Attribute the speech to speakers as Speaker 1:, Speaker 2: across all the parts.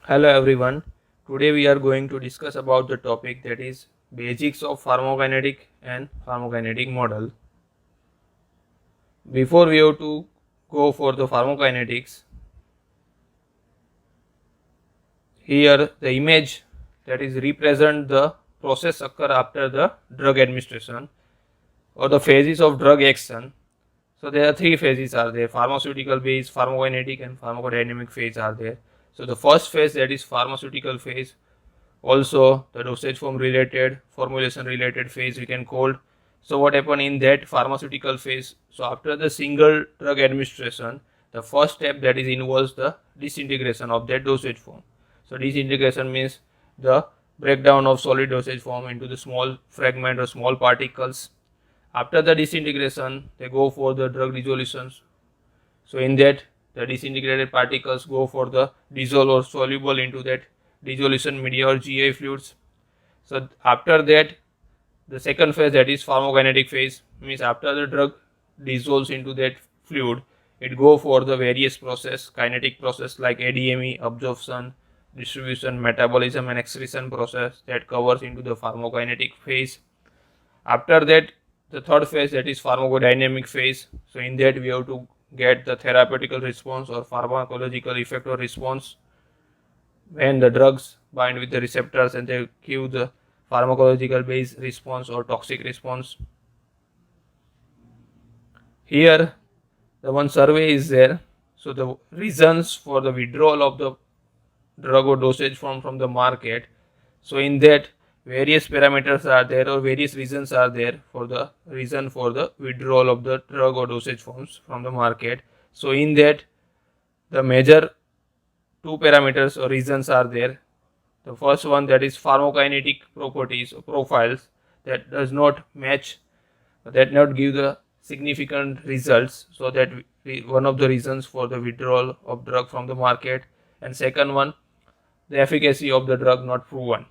Speaker 1: Hello everyone. Today we are going to discuss about the topic that is basics of pharmacokinetic and pharmacokinetic model. Before we have to go for the pharmacokinetics, here the image that is represent the process occur after the drug administration or the phases of drug action. So there are three phases are there: pharmaceutical phase, pharmacokinetic and pharmacodynamic phase are there. So the first phase, that is pharmaceutical phase, also the dosage form related, formulation related phase we can call. So what happen in that pharmaceutical phase? So after the single drug administration, the first step that is involves the disintegration of that dosage form. So disintegration means the breakdown of solid dosage form into the small fragment or small particles. After the disintegration, they go for the drug dissolutions. So in that, the disintegrated particles go for the dissolve or soluble into that dissolution media or GI fluids. So after that, the second phase, that is pharmacokinetic phase, means after the drug dissolves into that fluid, it go for the various process, kinetic process like ADME, absorption, distribution, metabolism and excretion process that covers into the pharmacokinetic phase. After that, the third phase, that is pharmacodynamic phase. So in that we have to get the therapeutical response or pharmacological effect or response when the drugs bind with the receptors and they give the pharmacological based response or toxic response. Here the one survey is there. So the reasons for the withdrawal of the drug or dosage form from the market. So in that, various parameters are there or various reasons are there for the reason for the withdrawal of the drug or dosage forms from the market. So in that, the major two parameters or reasons are there. The first one, that is pharmacokinetic properties or profiles that does not match, that not give the significant results. So that one of the reasons for the withdrawal of drug from the market. And second one, the efficacy of the drug not proven.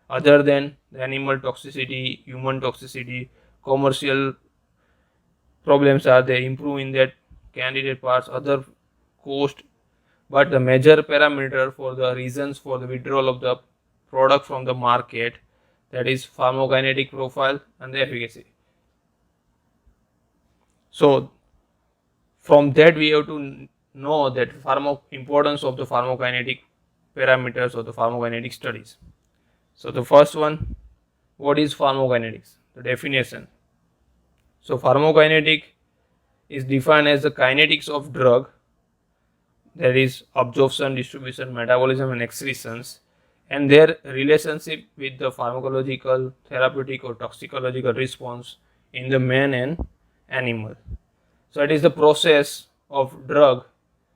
Speaker 1: Other than the animal toxicity, human toxicity, commercial problems are they improve in that candidate parts, other cost. But the major parameter for the reasons for the withdrawal of the product from the market, that is pharmacokinetic profile and the efficacy. So from that we have to know that importance of the pharmacokinetic parameters of the pharmacokinetic studies. So the first one, what is pharmacokinetics? The definition. So pharmacokinetic is defined as the kinetics of drug, that is absorption, distribution, metabolism and excretions, and their relationship with the pharmacological, therapeutic or toxicological response in the man and animal. So it is the process of drug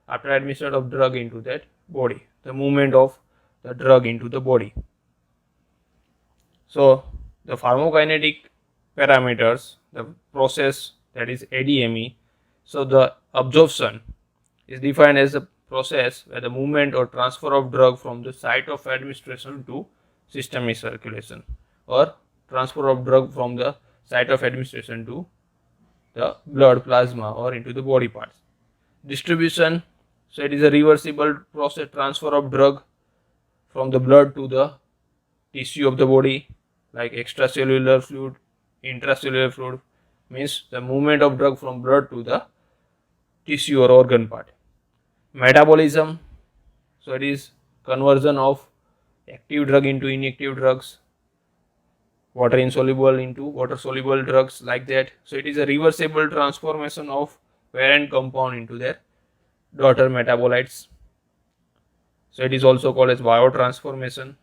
Speaker 1: after admission of drug into that body, the movement of the drug into the body. So the pharmacokinetic parameters, the process, that is ADME. So the absorption is defined as a process where the movement or transfer of drug from the site of administration to systemic circulation, or transfer of drug from the site of administration to the blood plasma or into the body parts. Distribution, so it is a reversible process, transfer of drug from the blood to the tissue of the body like extracellular fluid, intracellular fluid, means the movement of drug from blood to the tissue or organ part. Metabolism, so it is conversion of active drug into inactive drugs, water insoluble into water soluble drugs, like that. So it is a reversible transformation of parent compound into their daughter metabolites. So it is also called as biotransformation.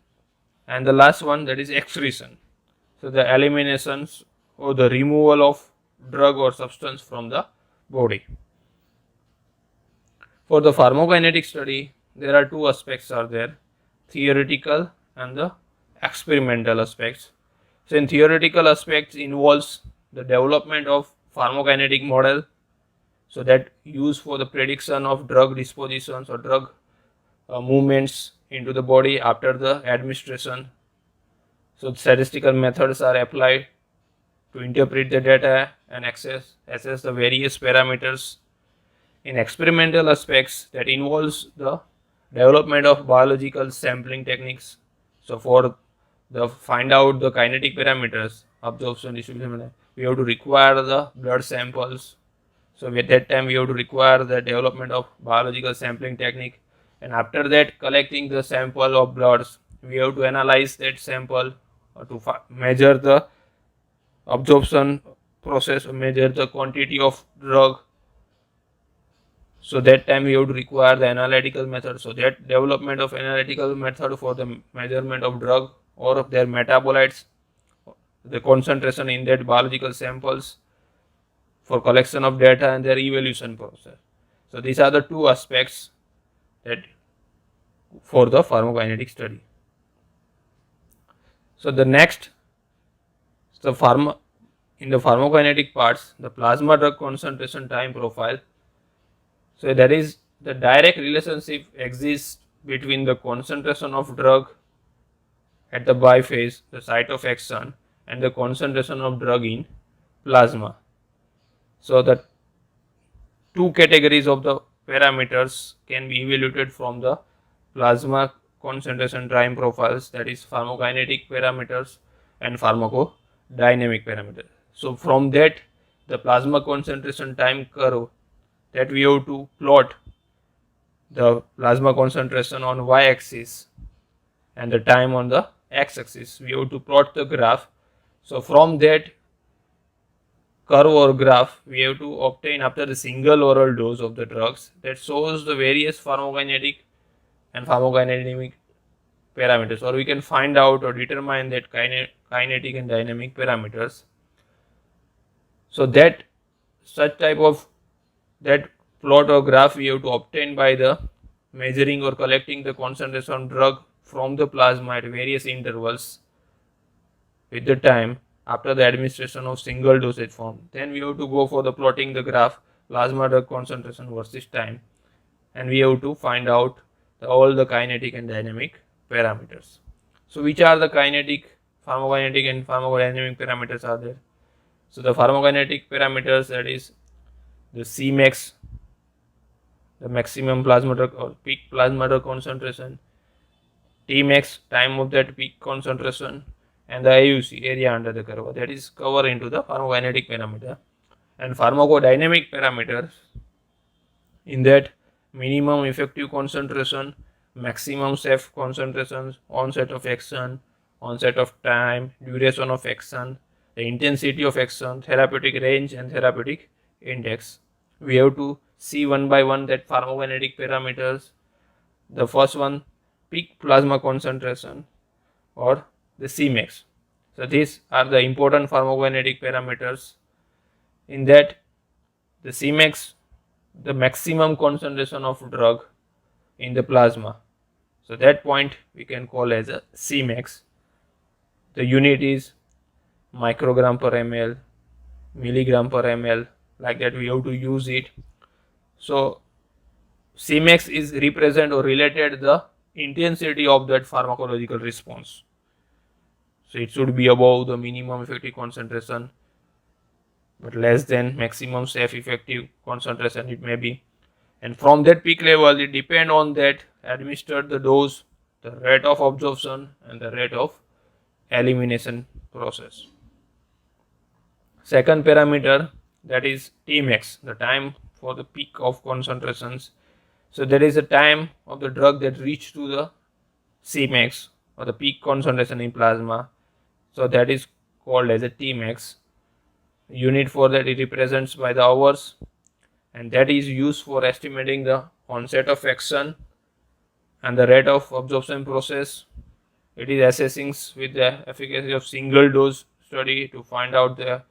Speaker 1: And the last one, that is excretion. So the eliminations or the removal of drug or substance from the body. For the pharmacokinetic study, there are two aspects are there: theoretical and the experimental aspects. So in theoretical aspects involves the development of pharmacokinetic model, so that used for the prediction of drug dispositions or drug movements into the body after the administration. So statistical methods are applied to interpret the data and assess the various parameters. In experimental aspects, that involves the development of biological sampling techniques. So for the find out the kinetic parameters, absorption, distribution, we have to require the blood samples. So at that time we have to require the development of biological sampling technique, and after that collecting the sample of bloods, we have to analyze that sample to measure the absorption process, measure the quantity of drug. So that time we have to require the analytical method. So that development of analytical method for the measurement of drug or of their metabolites, the concentration in that biological samples, for collection of data and their evaluation process. So these are the two aspects that for the pharmacokinetic study. So the next, in the pharmacokinetic parts, the plasma drug concentration time profile. So that is the direct relationship exists between the concentration of drug at the biphase, the site of action, and the concentration of drug in plasma. So the two categories of the parameters can be evaluated from the plasma concentration time profiles, that is pharmacokinetic parameters and pharmacodynamic parameters. So from that, the plasma concentration time curve, that we have to plot the plasma concentration on y-axis and the time on the x-axis. We have to plot the graph. So from that curve or graph, we have to obtain after the single oral dose of the drugs that shows the various pharmacokinetic and pharmacodynamic parameters, or we can find out or determine that kinetic and dynamic parameters. So that such type of that plot or graph we have to obtain by the measuring or collecting the concentration of drug from the plasma at various intervals with the time after the administration of single dosage form. Then we have to go for the plotting the graph plasma drug concentration versus time, and we have to find out all the kinetic and dynamic parameters. So which are the kinetic, pharmacokinetic and pharmacodynamic parameters are there? So the pharmacokinetic parameters, that is the Cmax, the maximum plasma drug or peak plasma drug concentration, Tmax, time of that peak concentration, and the AUC, area under the curve, that is covered into the pharmacokinetic parameter. And pharmacodynamic parameters, in that minimum effective concentration, maximum safe concentrations, onset of action, onset of time, duration of action, the intensity of action, therapeutic range and therapeutic index. We have to see one by one that pharmacokinetic parameters. The first one, peak plasma concentration or the Cmax. So these are the important pharmacokinetic parameters. In that, the Cmax, the maximum concentration of drug in the plasma. So that point we can call as a Cmax. The unit is microgram per ml, milligram per ml, like that we have to use it. So Cmax is represent or related the intensity of that pharmacological response. So it should be above the minimum effective concentration, but less than maximum safe effective concentration it may be. And from that peak level, it depends on that administered the dose, the rate of absorption and the rate of elimination process. Second parameter, that is Tmax, the time for the peak of concentrations. So there is a time of the drug that reach to the Cmax or the peak concentration in plasma. So that is called as a Tmax. Unit for that it represents by the hours, and that is used for estimating the onset of action and the rate of absorption process. It is assessing with the efficacy of single dose study to find out the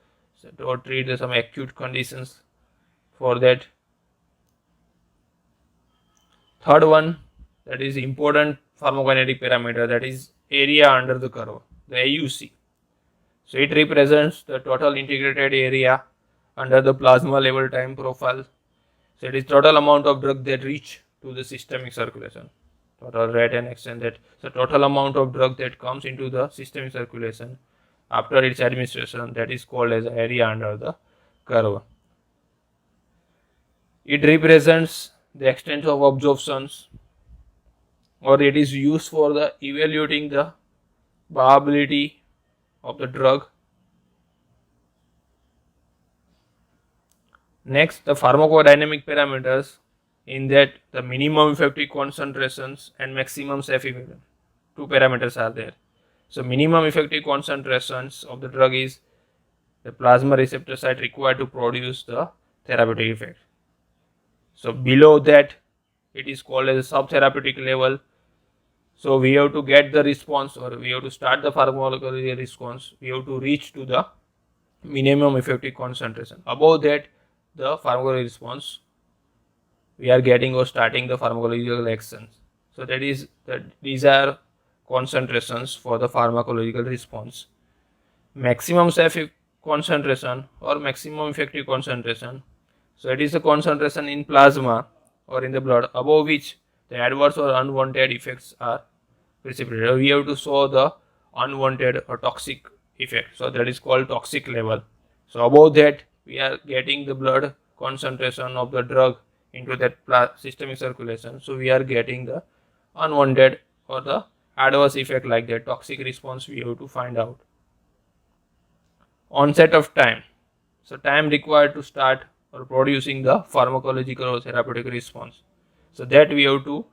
Speaker 1: or treat some acute conditions for that. Third one, that is important pharmacokinetic parameter, that is area under the curve, the AUC. So it represents the total integrated area under the plasma level time profile. So it is total amount of drug that reach to the systemic circulation, total rate and action, that so total amount of drug that comes into the systemic circulation after its administration, that is called as area under the curve. It represents the extent of absorptions or it is used for the evaluating the viability of the drug. Next, the pharmacodynamic parameters, in that the minimum effective concentrations and maximum safe effect. Two parameters are there. So minimum effective concentrations of the drug is the plasma receptor site required to produce the therapeutic effect. So below that, it is called as a subtherapeutic level. So we have to get the response, or we have to start the pharmacological response. We have to reach to the minimum effective concentration. Above that, the pharmacological response, we are getting or starting the pharmacological actions. So that is that these are concentrations for the pharmacological response. Maximum safe concentration or maximum effective concentration. So it is the concentration in plasma or in the blood above which the adverse or unwanted effects are precipitated. We have to show the unwanted or toxic effect. So that is called toxic level. So above that, we are getting the blood concentration of the drug into that systemic circulation. So we are getting the unwanted or the adverse effect like that toxic response we have to find out. Onset of time. So time required to start or producing the pharmacological or therapeutic response. So that we have to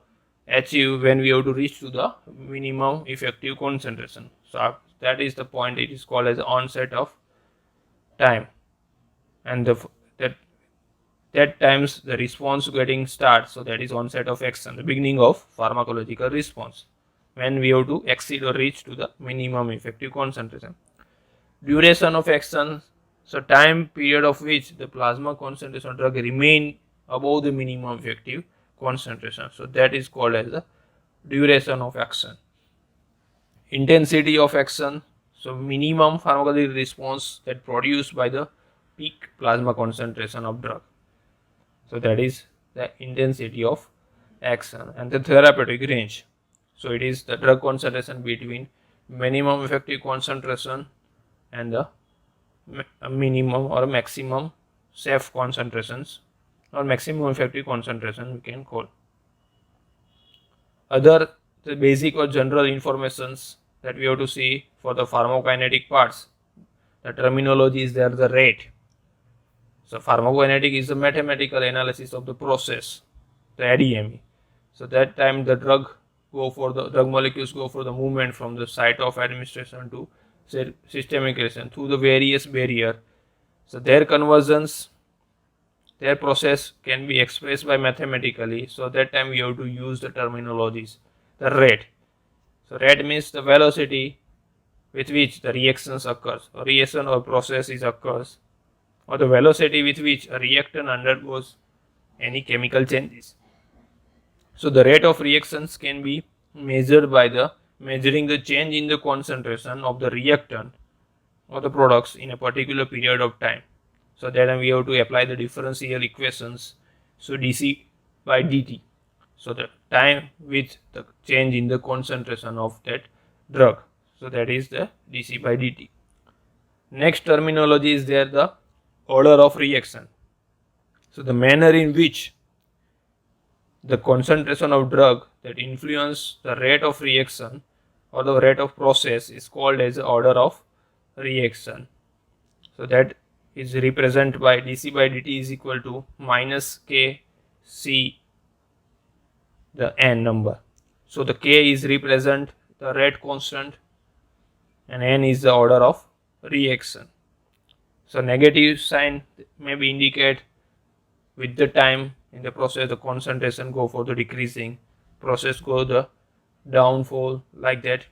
Speaker 1: achieve when we have to reach to the minimum effective concentration. So that is the point. It is called as onset of time, and that times the response getting start. So that is onset of action, the beginning of pharmacological response, when we have to exceed or reach to the minimum effective concentration. Duration of action. So time period of which the plasma concentration of drug remain above the minimum effective concentration. So that is called as the duration of action. Intensity of action. So minimum pharmacological response that produced by the peak plasma concentration of drug. So that is the intensity of action. And the therapeutic range. So it is the drug concentration between minimum effective concentration and the minimum or maximum safe concentrations, or maximum effective concentration we can call. Other the basic or general informations that we have to see for the pharmacokinetic parts. The terminology is there, the rate. So pharmacokinetic is the mathematical analysis of the process, the ADME. So that time the drug molecules go for the movement from the site of administration to systemic relation through the various barrier. So their conversions, their process can be expressed by mathematically. So that time we have to use the terminologies. The rate. So rate means the velocity with which the reactions occurs, or reaction or process is occurs, or the velocity with which a reactant undergoes any chemical changes. So the rate of reactions can be measured by the measuring the change in the concentration of the reactant or the products in a particular period of time. So then we have to apply the differential equations. So dC by dt. So the time with the change in the concentration of that drug. So that is the dC by dt. Next terminology is there, the order of reaction. So the manner in which the concentration of drug that influence the rate of reaction or the rate of process is called as order of reaction. So that is represented by dC by dt is equal to minus k c the n number. So the k is represent the rate constant and n is the order of reaction. So negative sign maybe indicate with the time in the process the concentration go for the decreasing, process go the downfall like that.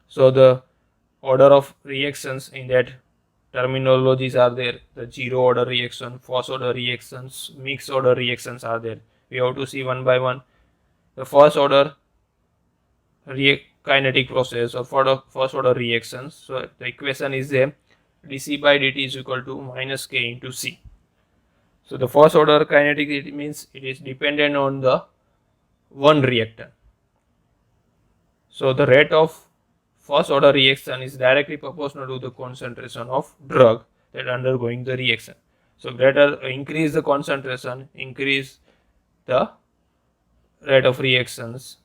Speaker 1: So the order of reactions in that terminologies are there. The zero order reaction, first order reactions, mixed order reactions are there. We have to see one by one. The first order kinetic process or first order reactions. So the equation is there, dC by dt is equal to minus k into c. So the first order kinetic, it means it is dependent on the one reactant. So the rate of first order reaction is directly proportional to the concentration of drug that undergoing the reaction. So greater increase the concentration, increase the rate of reactions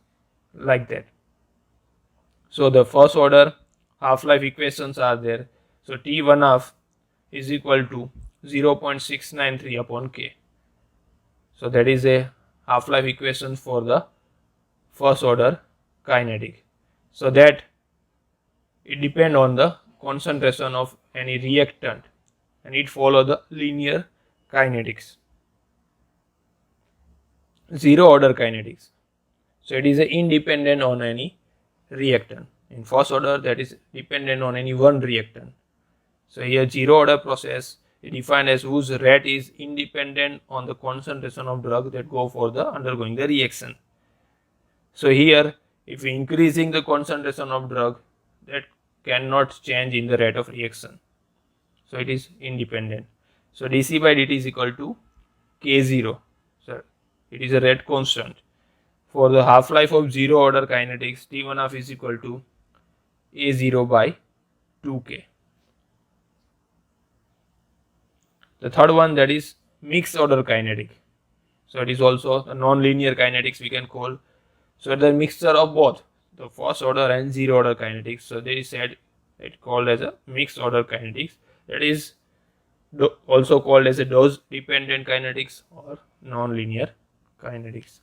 Speaker 1: like that. So the first order half-life equations are there. So T1 half is equal to 0.693 upon K. So that is a half-life equation for the first order kinetic. So that it depends on the concentration of any reactant and it follow the linear kinetics. Zero order kinetics. So it is independent on any reactant. In first order, that is dependent on any one reactant. So here zero order process is defined as whose rate is independent on the concentration of drug that go for the undergoing the reaction. So here if we increasing the concentration of drug, that cannot change in the rate of reaction. So it is independent. So dc by dt is equal to k0. So it is a rate constant. For the half-life of zero order kinetics, T1 half is equal to A0 by 2K. The third one, that is mixed order kinetic. So it is also a non-linear kinetics we can call. So the mixture of both the first order and zero order kinetics. So they said it called as a mixed order kinetics. That is also called as a dose dependent kinetics or non-linear kinetics.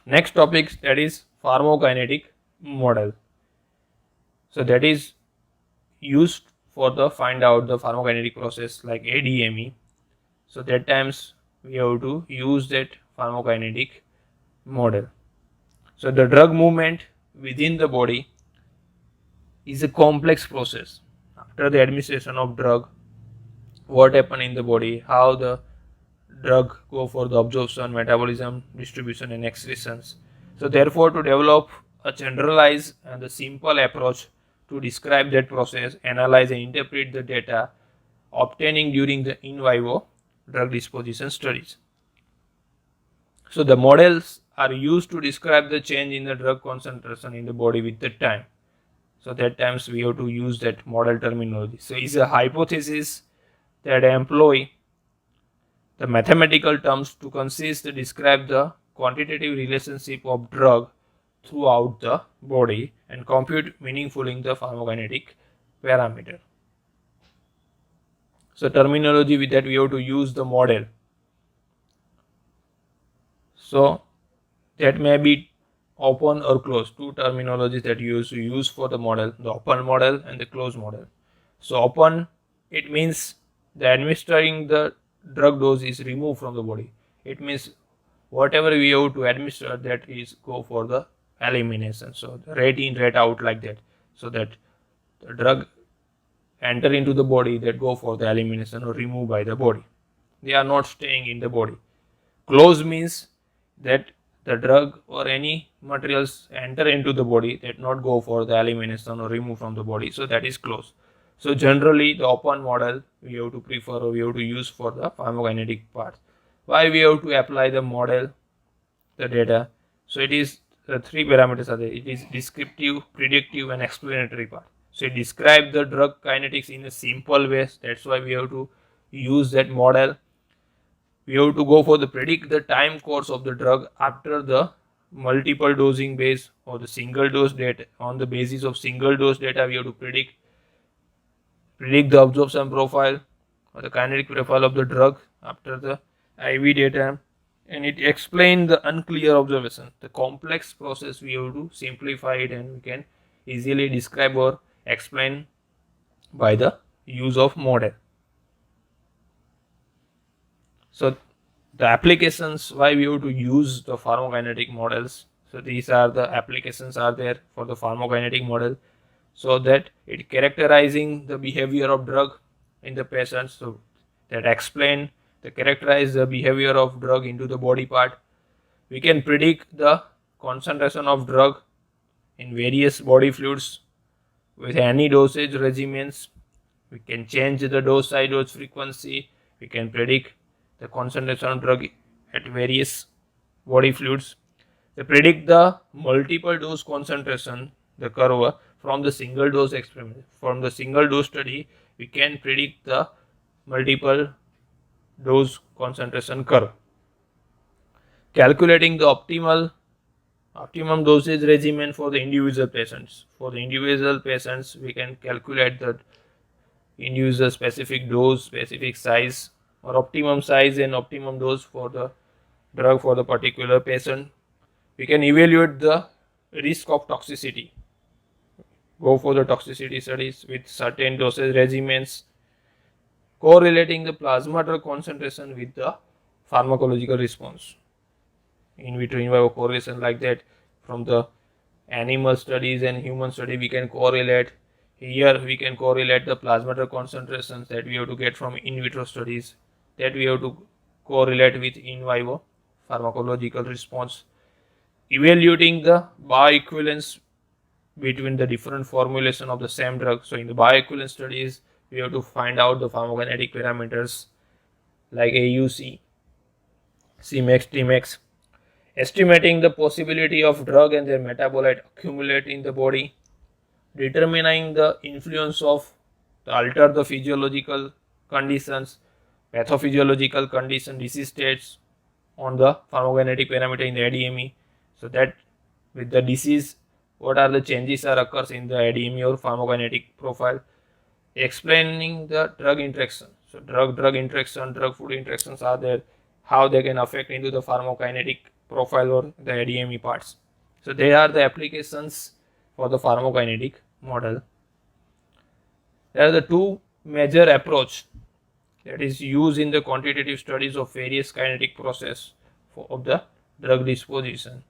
Speaker 1: Next topic, that is pharmacokinetic model. So that is used for the find out the pharmacokinetic process like ADME. So that times we have to use that pharmacokinetic model. So the drug movement within the body is a complex process. After the administration of drug, what happen in the body, how the drug go for the absorption, metabolism, distribution and excretions. So therefore, to develop a generalized and a simple approach to describe that process, analyze and interpret the data obtaining during the in vivo drug disposition studies. So the models are used to describe the change in the drug concentration in the body with the time. So that times we have to use that model terminology. So it's a hypothesis that employ the mathematical terms to consist to describe the quantitative relationship of drug throughout the body and compute meaningfully the pharmacokinetic parameter. So terminology with that we have to use the model. So that may be open or closed, two terminologies that you use for the model, the open model and the closed model. So open, it means the administering the drug dose is removed from the body. It means whatever we have to administer, that is go for the elimination. So the rate in, rate out like that. So that the drug enter into the body, that go for the elimination or removed by the body. They are not staying in the body. Closed means that the drug or any materials enter into the body, that not go for the elimination or remove from the body. So that is closed. So generally the open model we have to prefer or we have to use for the pharmacokinetic part. Why we have to apply the model, the data? So it is the three parameters are there. It is descriptive, predictive and explanatory part. So it describes the drug kinetics in a simple way. That's why we have to use that model. We have to go for the predict the time course of the drug after the multiple dosing base or the single dose data. On the basis of single dose data, we have to predict the absorption profile or the kinetic profile of the drug after the IV data, and it explains the unclear observation. The complex process we have to simplify it and we can easily describe or explain by the use of model. So the applications why we have to use the pharmacokinetic models. So these are the applications are there for the pharmacokinetic model, so that it characterizing the behavior of drug in the patient. So that explain the characterize the behavior of drug into the body part. We can predict the concentration of drug in various body fluids with any dosage regimens. We can change the dose size, dose frequency. We can predict the concentration of drug at various body fluids. They predict the multiple dose concentration, the curve from the single dose experiment. From the single dose study, we can predict the multiple dose concentration curve. calculating the optimum dosage regimen for the individual patients. For the individual patients, we can calculate the individual specific dose, specific size, or optimum size and optimum dose for the drug for the particular patient. We can evaluate the risk of toxicity. Go for the toxicity studies with certain dosage regimens, correlating the plasma drug concentration with the pharmacological response. In vitro in vivo correlation like that. From the animal studies and human study, we can correlate. Here we can correlate the plasma drug concentrations that we have to get from in vitro studies, that we have to correlate with in vivo pharmacological response, evaluating the bioequivalence between the different formulation of the same drug. So in the bioequivalence studies, we have to find out the pharmacokinetic parameters like AUC, Cmax, Tmax, estimating the possibility of drug and their metabolite accumulate in the body, determining the influence of the alter the physiological conditions, pathophysiological condition, disease states on the pharmacokinetic parameter in the ADME. So that with the disease, what are the changes that occurs in the ADME or pharmacokinetic profile, explaining the drug interaction. So drug interaction, drug food interactions are there, how they can affect into the pharmacokinetic profile or the ADME parts. So they are the applications for the pharmacokinetic model. There are the two major approach that is used in the quantitative studies of various kinetic process of the drug disposition.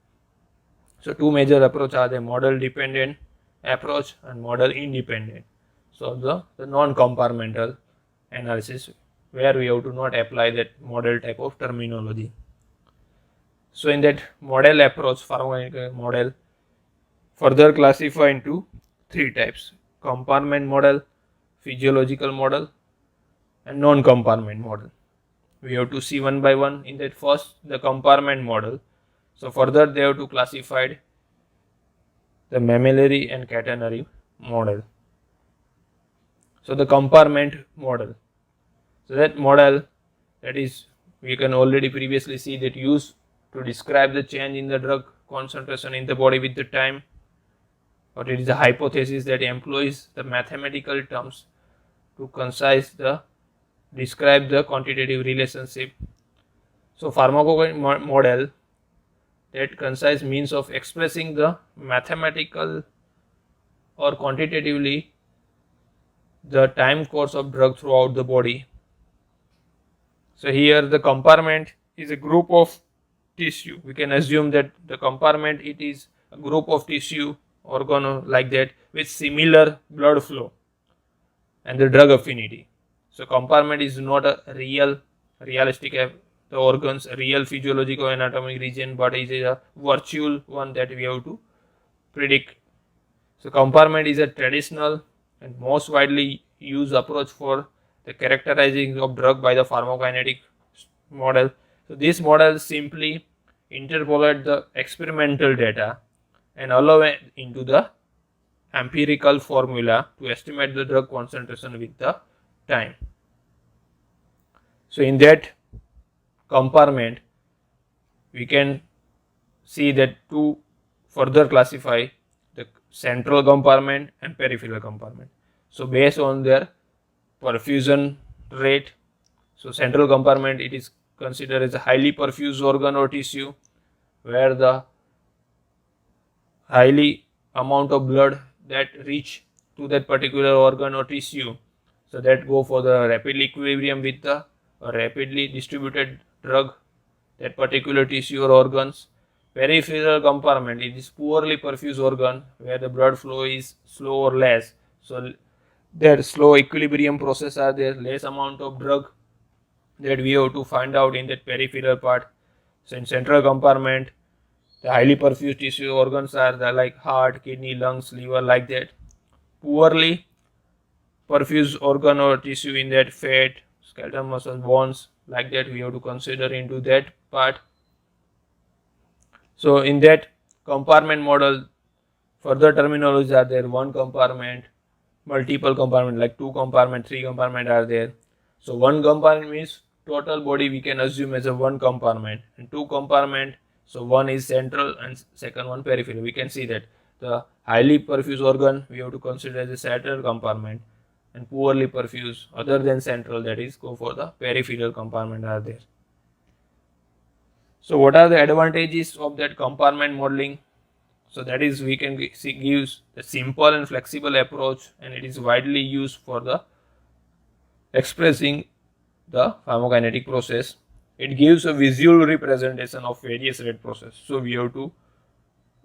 Speaker 1: So two major approach are the model dependent approach and model independent. So the non-compartmental analysis, where we have to not apply that model type of terminology. So in that model approach, pharmacokinetic model further classify into three types: compartment model, physiological model, and non-compartment model. We have to see one by one. In that first, the compartment model. So further they have to classify the mammillary and catenary model. So the compartment model. So that model, that is, we can already previously see that used to describe the change in the drug concentration in the body with the time, or it is a hypothesis that employs the mathematical terms to describe the quantitative relationship. So pharmacokinetic model, that concise means of expressing the mathematical or quantitatively the time course of drug throughout the body. So here the compartment is a group of tissue. We can assume that the compartment, it is a group of tissue, organ like that, with similar blood flow and the drug affinity. So compartment is not a realistic the organs real physiological anatomic region, but it is a virtual one that we have to predict. So compartment is a traditional and most widely used approach for the characterizing of drug by the pharmacokinetic model. So this model simply interpolate the experimental data and allow it into the empirical formula to estimate the drug concentration with the time. So in that compartment, we can see that to further classify the central compartment and peripheral compartment. So based on their perfusion rate, so central compartment, it is considered as a highly perfused organ or tissue, where the highly amount of blood that reach to that particular organ or tissue, so that go for the rapid equilibrium with the rapidly distributed drug, that particular tissue or organs. Peripheral compartment, it is poorly perfused organ where the blood flow is slow or less. So there slow equilibrium process are there, less amount of drug that we have to find out in that peripheral part. So in central compartment, the highly perfused tissue organs are the like heart, kidney, lungs, liver, like that. Poorly perfused organ or tissue in that fat, skeletal muscle, bones, like that we have to consider into that part. So in that compartment model, further terminologies are there: one compartment, multiple compartment, like two compartment, three compartment are there. So one compartment means total body we can assume as a one compartment and two compartment. So one is central and second one peripheral. We can see that the highly perfused organ we have to consider as a central compartment, and poorly perfused other than central, that is go for the peripheral compartment are there. So what are the advantages of that compartment modeling? So that is we can use a simple and flexible approach, and it is widely used for the expressing the pharmacokinetic process. It gives a visual representation of various rate process. So we have to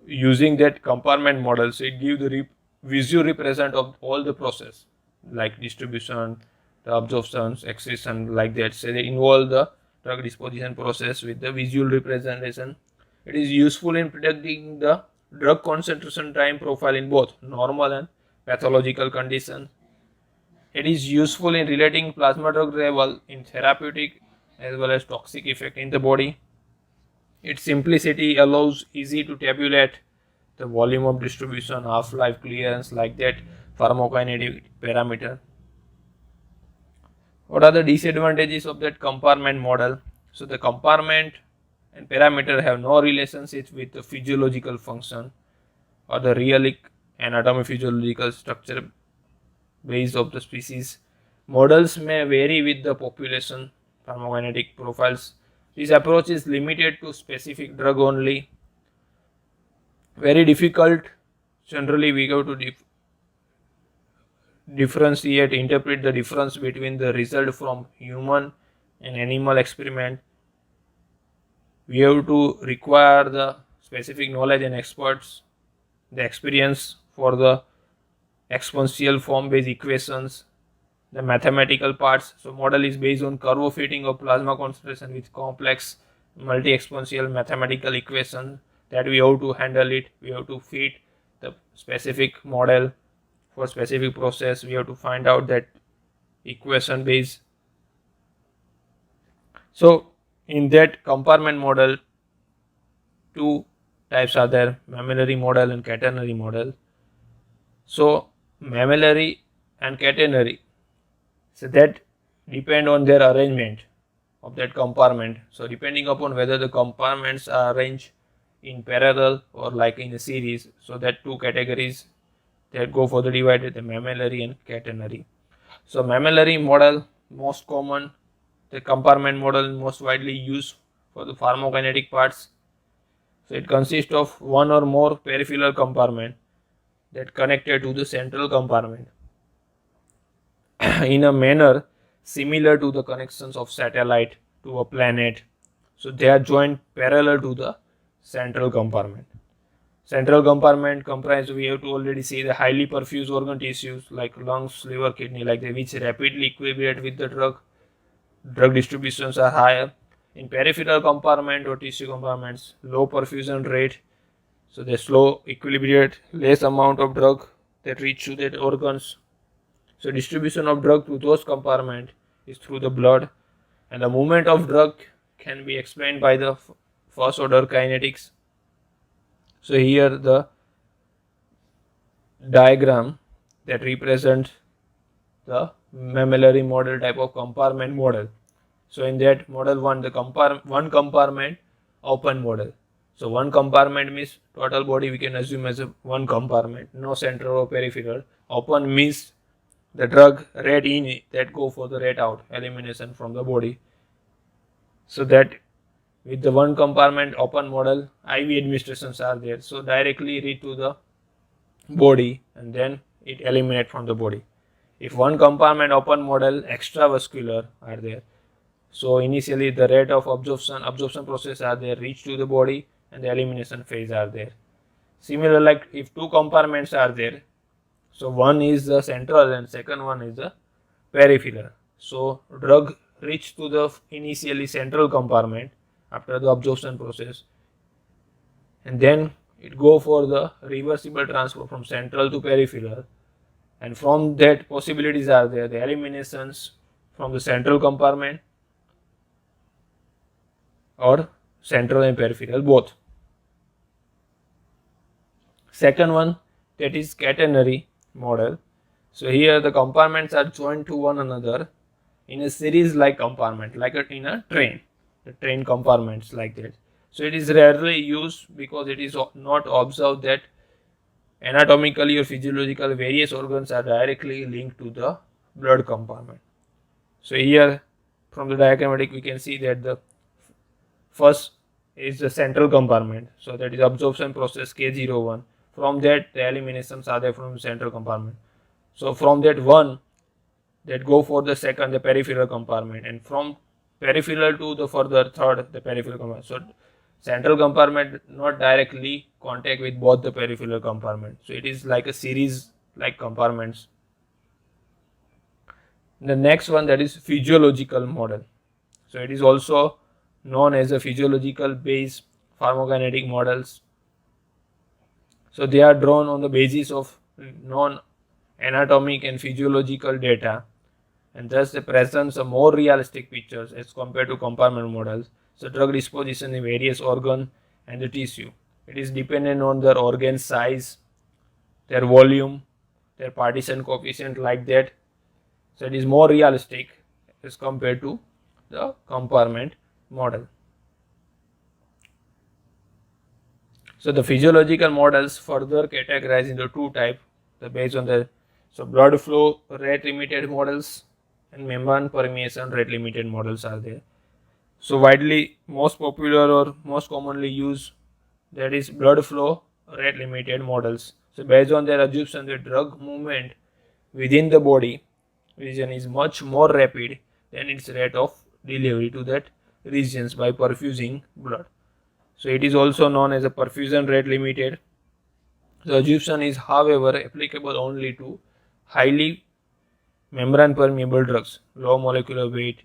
Speaker 1: using that compartment model. So it gives the visual represent of all the process like distribution, the absorption, excretion, like that. So they involve the drug disposition process with the visual representation. It is useful in predicting the drug concentration time profile in both normal and pathological conditions. It is useful in relating plasma drug level in therapeutic as well as toxic effect in the body. Its simplicity allows easy to tabulate the volume of distribution, half-life, clearance, like that pharmacokinetic parameter. What are the disadvantages of that compartment model? So the compartment and parameter have no relationship with the physiological function or the real anatomy physiological structure base of the species. Models may vary with the population pharmacokinetic profiles. This approach is limited to specific drug only. Very difficult. Generally, we go to differentiate, interpret the difference between the result from human and animal experiment. We have to require the specific knowledge and experts, the experience for the exponential form based equations, the mathematical parts. So model is based on curve fitting of plasma concentration with complex multi-exponential mathematical equation that we have to handle it. We have to fit the specific model for specific process. We have to find out that equation base. So in that compartment model, two types are there: mammillary model and quaternary model. So mammillary and quaternary, so that depend on their arrangement of that compartment. So depending upon whether the compartments are arranged in parallel or like in a series, so that two categories that go for the divided, the mammillary and quaternary. So mammillary model most common, the compartment model most widely used for the pharmacokinetic parts. So it consists of one or more peripheral compartment that connected to the central compartment in a manner similar to the connections of satellite to a planet. So they are joined parallel to the central compartment. Central compartment comprise, we have to already see the highly perfused organ tissues like lungs, liver, kidney, like that, which rapidly equilibrate with the drug. Drug distributions are higher. In peripheral compartment or tissue compartments, low perfusion rate, so they slow equilibrate, less amount of drug that reach to the organs. So distribution of drug to those compartments is through the blood, and the movement of drug can be explained by the first order kinetics. So here the diagram that represents the mammillary model type of compartment model. So in that model 1, the one compartment open model. So one compartment means total body we can assume as a one compartment, no central or peripheral. Open means the drug rate in that go for the rate out, elimination from the body. So that with the one compartment open model, IV administrations are there. So directly reach to the body and then it eliminate from the body. If one compartment open model, extravascular are there. So initially the rate of absorption process are there, reach to the body, and the elimination phase are there. Similar, like if two compartments are there, so one is the central and second one is the peripheral. So drug reach to the initially central compartment after the absorption process, and then it go for the reversible transfer from central to peripheral, and from that possibilities are there, the eliminations from the central compartment or central and peripheral both. Second one, that is quaternary model. So here the compartments are joined to one another in a series like compartment, like in a train, the train compartments like that. So it is rarely used because it is not observed that anatomically or physiological various organs are directly linked to the blood compartment. So here from the diagrammatic we can see that the first is the central compartment, so that is absorption process K01. From that the eliminations are there from the central compartment. So from that one that go for the second, the peripheral compartment, and from peripheral to the further third, the peripheral compartment. So central compartment not directly contact with both the peripheral compartment, so it is like a series like compartments. The next one, that is physiological model. So it is also known as a physiological based pharmacokinetic models. So they are drawn on the basis of non anatomic and physiological data, and thus they present some more realistic pictures as compared to compartment models. So drug disposition in various organ and the tissue, it is dependent on their organ size, their volume, their partition coefficient, like that. So it is more realistic as compared to the compartment model. So the physiological models further categorized into two types, based on the blood flow rate limited models and membrane permeation rate limited models are there. So widely most popular or most commonly used, that is blood flow rate limited models. So based on their assumption, the drug movement within the body region is much more rapid than its rate of delivery to that regions by perfusing blood. So it is also known as a perfusion rate limited. The assumption is however applicable only to highly membrane permeable drugs, low molecular weight,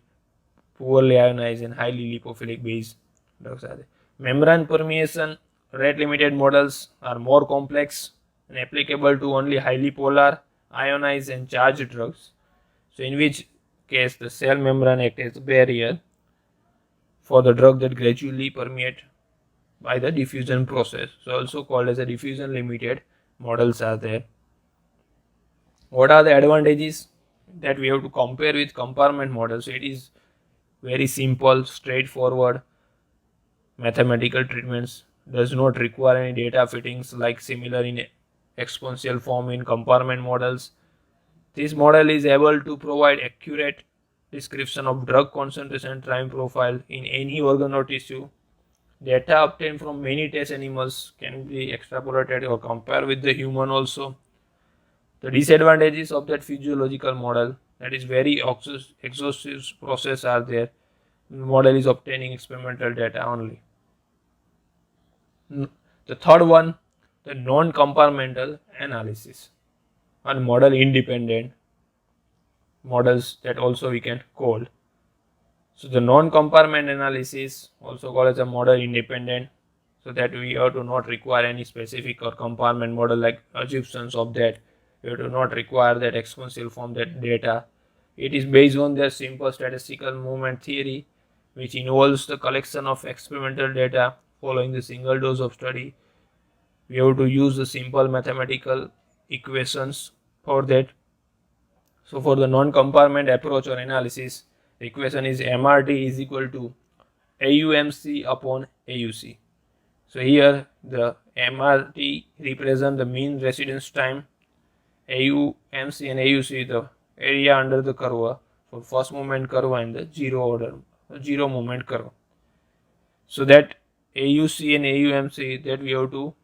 Speaker 1: poorly ionized and highly lipophilic based drugs are there. Membrane permeation rate limited models are more complex and applicable to only highly polar, ionized and charged drugs. So in which case the cell membrane acts as a barrier for the drug that gradually permeate by the diffusion process. So also called as a diffusion limited models are there. What are the advantages that we have to compare with compartment models? So it is very simple, straightforward mathematical treatments, does not require any data fittings like similar in exponential form in compartment models. This model is able to provide accurate description of drug concentration time profile in any organ or tissue. Data obtained from many test animals can be extrapolated or compared with the human also. The disadvantages of that physiological model, that is very exhaustive process are there. The model is obtaining experimental data only. The third one, the non-compartmental analysis and model independent models, that also we can call. So the non-compartment analysis, also called as a model independent, so that we have to not require any specific or compartment model like assumptions of that. We have to not require that exponential form that data. It is based on their simple statistical movement theory, which involves the collection of experimental data following the single dose of study. We have to use the simple mathematical equations for that. So for the non-compartment approach or analysis, the equation is MRT is equal to AUMC upon AUC. So here the MRT represent the mean residence time, AUMC and AUC the area under the curve for first moment curve and the zero moment curve. So that AUC and AUMC, that we have to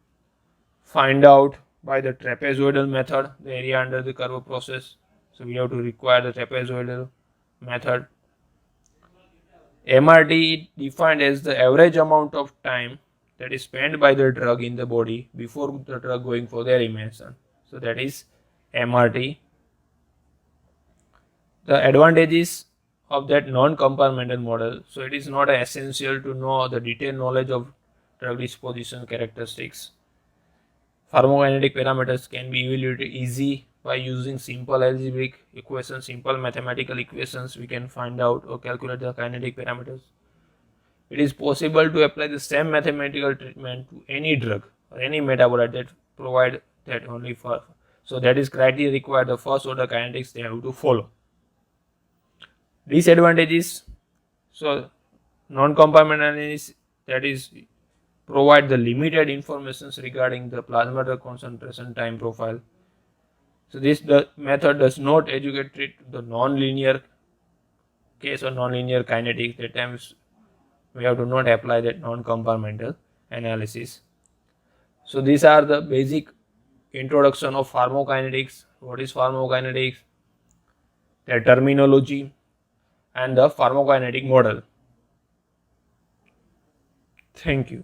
Speaker 1: find out by the trapezoidal method, the area under the curve process. So we have to require the trapezoidal method. MRT defined as the average amount of time that is spent by the drug in the body before the drug going for the elimination. So that is MRT. The advantages of that non-compartmental model, so it is not essential to know the detailed knowledge of drug disposition characteristics. Pharmacokinetic parameters can be evaluated easy by using simple algebraic equations, simple mathematical equations. We can find out or calculate the kinetic parameters. It is possible to apply the same mathematical treatment to any drug or any metabolite that provide that only for. So that is criteria required. The first order kinetics they have to follow. Disadvantages. So non-compartment analysis, that is, provide the limited information regarding the plasma drug concentration time profile. So this method does not educate the non-linear case or non-linear kinetics. That times we have to not apply that non-compartmental analysis. So these are the basic introduction of pharmacokinetics. What is pharmacokinetics? Their terminology and the pharmacokinetic model. Thank you.